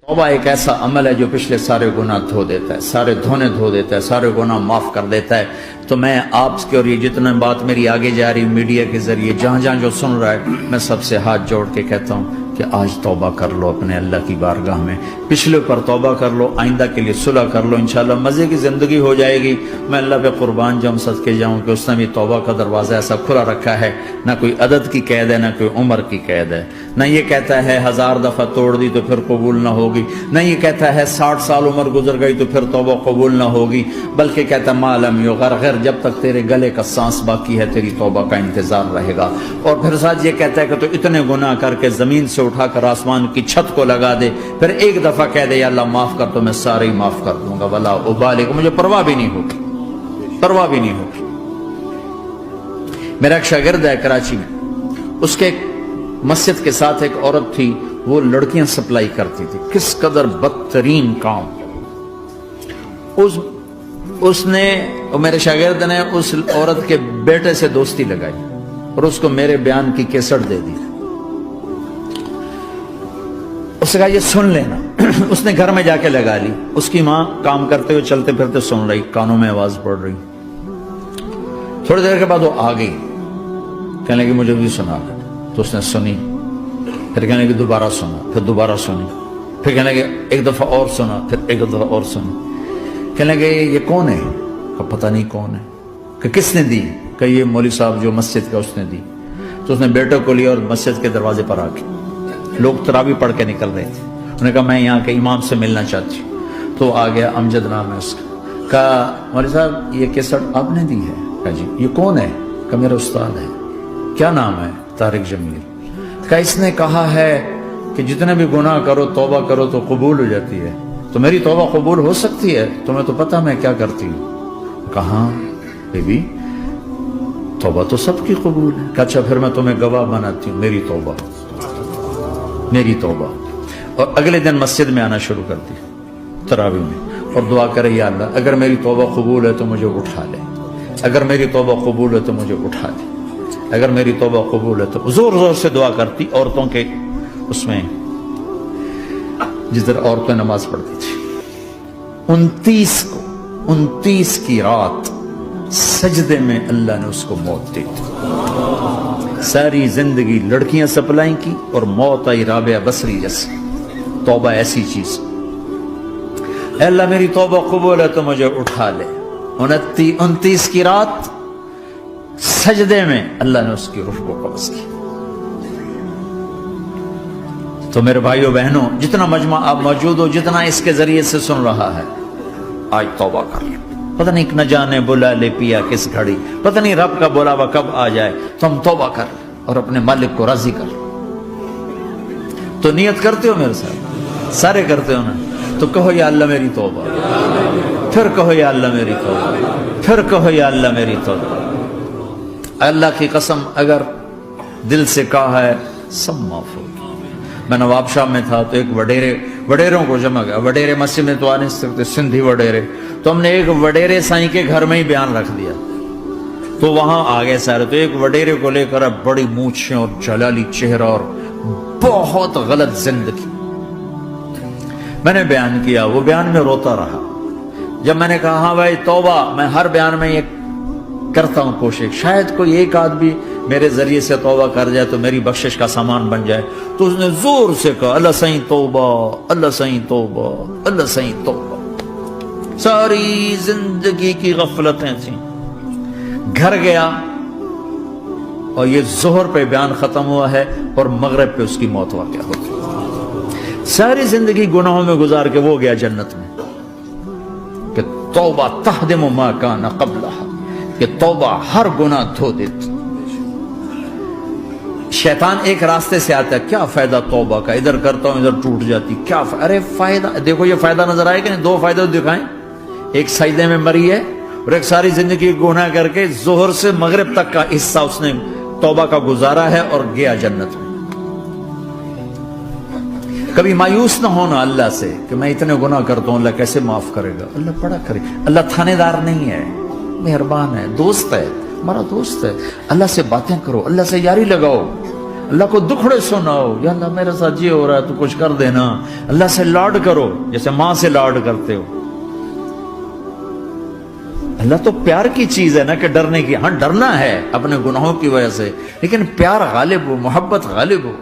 तौबा एक ऐसा अमल है जो पिछले सारे गुनाह धो देता है, सारे धोने धो देता है, सारे गुनाह माफ कर देता है। तो मैं आपके और ये जितना बात मेरी आगे जा रही मीडिया के जरिए जहां जहां जो सुन रहा है, मैं सबसे हाथ जोड़ के कहता हूं कि आज तौबा कर लो अपने अल्लाह की बारगाह में, पिछले पर तौबा कर लो, आइंदा के लिए सुलह कर लो, इंशाल्लाह मज़े की ज़िंदगी हो जाएगी। मैं अल्लाह पे कुर्बान जाऊँ, सदके जाऊँ कि उसने भी तौबा का दरवाज़ा ऐसा खुला रखा है, ना कोई अदद की कैद है, ना कोई उम्र की कैद है, ना ये कहता है 1000 दफ़ा तोड़ दी तो फिर कबूल ना होगी, ना ये कहता है 60 साल उम्र गुजर गई तो फिर तौबा कबूल ना होगी, बल्कि कहता मालम युगरगर, जब तक तेरे गले का सांस बाकी है तेरी तौबा का इंतजार रहेगा। और फिर साथ ये कहता है कि तो इतने गुनाह करके ज़मीन से उठाकर आसमान की छत को लगा दे, फिर एक दफा कह दे या अल्लाह माफ कर, तो मैं सारे ही माफ कर दूंगा, वला उबाले को, मुझे परवाह भी नहीं होगी, परवाह भी नहीं होगी। मेरा एक शागिर्द है कराची में, उसके मस्जिद के साथ एक औरत थी, वो लड़कियां सप्लाई करती थी, किस कदर बदतरीन काम। उसने मेरे शागिर्द ने उस औरत के बेटे से दोस्ती लगाई और उसको मेरे बयान की केसट दे दी। उसने कहा ये सुन लेना। उसने घर में जाके लगा ली, उसकी माँ काम करते हुए चलते फिरते सुन रही, कानों में आवाज पड़ रही। थोड़ी देर के बाद वो आ गई, कहने लगी मुझे भी सुना, तो उसने सुनी, फिर कहने लगी दोबारा सुना, फिर दोबारा सुनी, फिर कहने लगी एक दफा और सुना, फिर एक दफा और सुनी। कहने लगे ये कौन है? पता नहीं कौन है। कि किसने दी? कि ये मौलवी साहब जो मस्जिद का उसने दी। तो उसने बेटे को लिया और मस्जिद के दरवाजे पर आके, लोग तरावी पढ़ के निकल रहे थे, उन्होंने कहा मैं यहाँ के इमाम से मिलना चाहती हूँ। तो आ गया, अमजद नाम है उसका। कहा मौलवी साहब ये केसट आपने दी है? कहा जी। ये कौन है? कहा मेरा उस्ताद है। क्या नाम है? तारिक जमील। कहा इसने कहा है कि जितने भी गुनाह करो तौबा करो तो कबूल हो जाती है, तो मेरी तौबा कबूल हो सकती है? तुम्हें तो पता मैं क्या करती हूँ। कहा बेबी तौबा तो सबकी कबूल है। अच्छा फिर मैं तुम्हें गवाह बनाती हूँ, मेरी तौबा, मेरी तौबा। और अगले दिन मस्जिद में आना शुरू कर दी तरावी में, और दुआ करे या अल्लाह अगर मेरी तौबा कबूल है तो मुझे उठा ले, अगर मेरी तौबा कबूल है तो मुझे उठा ले, अगर मेरी तौबा कबूल है तो। जोर जोर से दुआ करती औरतों के उसमें, जिस तरह औरतें नमाज पढ़ती थी। 29 की रात सजदे में अल्लाह ने उसको मौत दी थी। सारी जिंदगी लड़कियां सप्लाई की और मौत आई राबिया बसरी जैसी। तौबा ऐसी चीज, अल्लाह मेरी तौबा कबूल है तो मुझे उठा ले। 29 की रात सजदे में अल्लाह ने उसकी रूह को कब्ज की। तो मेरे भाइयों बहनों, जितना मजमा आप मौजूद हो, जितना इसके जरिए से सुन रहा है, आज तौबा कर ले। पता नहीं न जाने बुला ले पिया किस घड़ी, पता नहीं रब का बुलावा कब आ जाए, तो हम तौबा कर और अपने मालिक को राजी कर। तो नियत करते हो मेरे साथ? सारे करते हो ना? तो कहो या अल्लाह मेरी तौबा, फिर कहो या अल्लाह मेरी तौबा, फिर कहो या अल्लाह मेरी तौबा। अल्लाह की कसम अगर दिल से कहा है सब माफ होगी। मैं नवाबशाह में था तो एक वडेरों को जमा गया, वडेरे मस्जिद में तो आ नहीं सकते, सिंधी वडेरे, तो हमने एक वडेरे साईं के घर में ही बयान रख दिया। तो वहां आ गए सारे, तो एक वडेरे को लेकर बड़ी मूछें और जलाली चेहरा और बहुत गलत जिंदगी। मैंने बयान किया, वो बयान में रोता रहा। जब मैंने कहा हाँ भाई तौबा, मैं हर बयान में ये करता हूं कोशिश, शायद कोई एक आदमी मेरे जरिए से तौबा कर जाए तो मेरी बख्शिश का सामान बन जाए। तो उसने जोर से कहा अल्लाह सही तौबा, अल्लाह सही तौबा, अल्लाह सही तौबा। सारी जिंदगी की गफलतें थी। घर गया और ये जोहर पे बयान खत्म हुआ है और मगरिब पे उसकी मौत वाक़या हो गई। सारी जिंदगी गुनाहों में गुजार के वो गया जन्नत में। कि तौबा तहदिमु मा काना क़ब्लहा, कि तौबा हर गुनाह धो देती। शैतान एक रास्ते से आता है, क्या फायदा तौबा का, इधर करता हूं इधर टूट जाती, क्या अरे फायदा देखो, ये फायदा नजर आए कि नहीं? दो फायदे दिखाएं, एक सजदे में मरी है और एक सारी जिंदगी गुनाह करके जोहर से मगरिब तक का हिस्सा उसने तौबा का गुजारा है और गया जन्नत में। कभी मायूस ना होना अल्लाह से कि मैं इतने गुनाह करता हूं, अल्लाह कैसे माफ करेगा। अल्लाह बड़ा करे, अल्लाह थानेदार नहीं है, मेहरबान है, दोस्त है, हमारा दोस्त है। अल्लाह से बातें करो, अल्लाह से यारी लगाओ, اللہ کو دکھڑے سناؤ، یا اللہ میرے ساتھ یہ ہو رہا ہے تو کچھ کر دینا، اللہ سے لاڈ کرو جیسے ماں سے لاڈ کرتے ہو۔ اللہ تو پیار کی چیز ہے نا کہ ڈرنے کی، ہاں ڈرنا ہے اپنے گناہوں کی وجہ سے، لیکن پیار غالب ہو، محبت غالب ہو۔